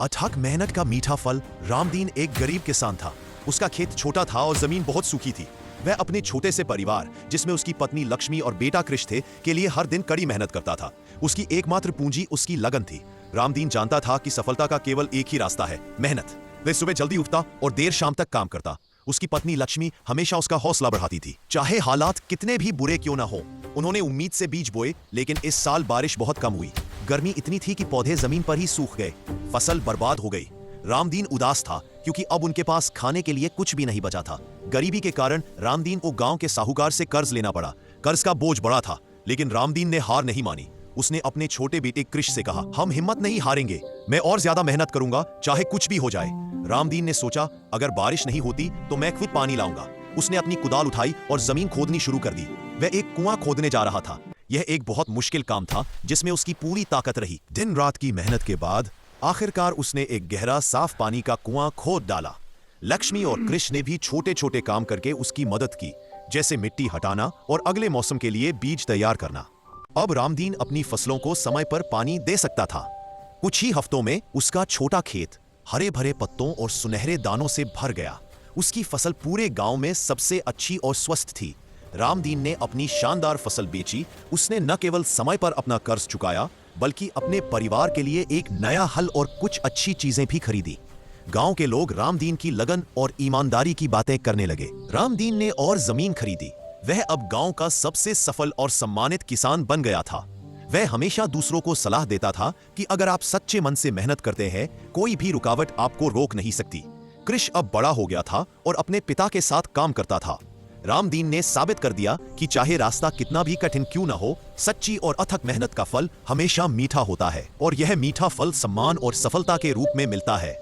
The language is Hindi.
अथक मेहनत का मीठा फल। रामदीन एक गरीब किसान था। उसका खेत छोटा था और जमीन बहुत सूखी थी। वह अपने छोटे से परिवार, जिसमें उसकी पत्नी लक्ष्मी और बेटा कृष थे, के लिए हर दिन कड़ी मेहनत करता था। उसकी एकमात्र पूंजी उसकी लगन थी। रामदीन जानता था कि सफलता का केवल एक ही रास्ता है, मेहनत। वह सुबह जल्दी उठता और देर शाम तक काम करता। उसकी पत्नी लक्ष्मी हमेशा उसका हौसला बढ़ाती थी, चाहे हालात कितने भी बुरे क्यों ना हो। उन्होंने उम्मीद से बीज बोए, लेकिन इस साल बारिश बहुत कम हुई। गर्मी इतनी थी कि पौधे जमीन पर ही सूख गए। फसल बर्बाद हो गई। रामदीन उदास था, क्योंकि अब उनके पास खाने के लिए कुछ भी नहीं बचा था। गरीबी के कारण रामदीन को गांव के साहूकार से कर्ज लेना पड़ा। कर्ज का बोझ बड़ा था, लेकिन रामदीन ने हार नहीं मानी। उसने अपने छोटे बेटे कृष से कहा, हम हिम्मत नहीं हारेंगे, मैं और ज्यादा मेहनत करूंगा, चाहे कुछ भी हो जाए। रामदीन ने सोचा, अगर बारिश नहीं होती तो मैं खुद पानी लाऊंगा। उसने अपनी कुदाल उठाई और जमीन खोदनी शुरू कर दी। वह एक कुआं खोदने जा रहा था। यह एक बहुत मुश्किल काम था, जिसमें उसकी पूरी ताकत रही। दिन रात की मेहनत के बाद आखिरकार उसने एक गहरा साफ पानी का कुआं खोद डाला। लक्ष्मी और कृष ने भी छोटे छोटे काम करके उसकी मदद की, जैसे मिट्टी हटाना और अगले मौसम के लिए बीज तैयार करना। अब रामदीन अपनी फसलों को समय पर पानी दे सकता था। कुछ ही हफ्तों में उसका छोटा खेत हरे भरे पत्तों और सुनहरे दानों से भर गया। उसकी फसल पूरे गांव में सबसे अच्छी और स्वस्थ थी। रामदीन ने अपनी शानदार फसल बेची। उसने न केवल समय पर अपना कर्ज चुकाया, बल्कि अपने परिवार के लिए एक नया हल और कुछ अच्छी चीजें भी खरीदी। गांव के लोग रामदीन की लगन और ईमानदारी की बातें करने लगे। रामदीन ने और जमीन खरीदी। वह अब गांव का सबसे सफल और सम्मानित किसान बन गया था। वह हमेशा दूसरों को सलाह देता था कि अगर आप सच्चे मन से मेहनत करते हैं, कोई भी रुकावट आपको रोक नहीं सकती। कृष अब बड़ा हो गया था और अपने पिता के साथ काम करता था। रामदीन ने साबित कर दिया कि चाहे रास्ता कितना भी कठिन क्यों न हो, सच्ची और अथक मेहनत का फल हमेशा मीठा होता है, और यह मीठा फल सम्मान और सफलता के रूप में मिलता है।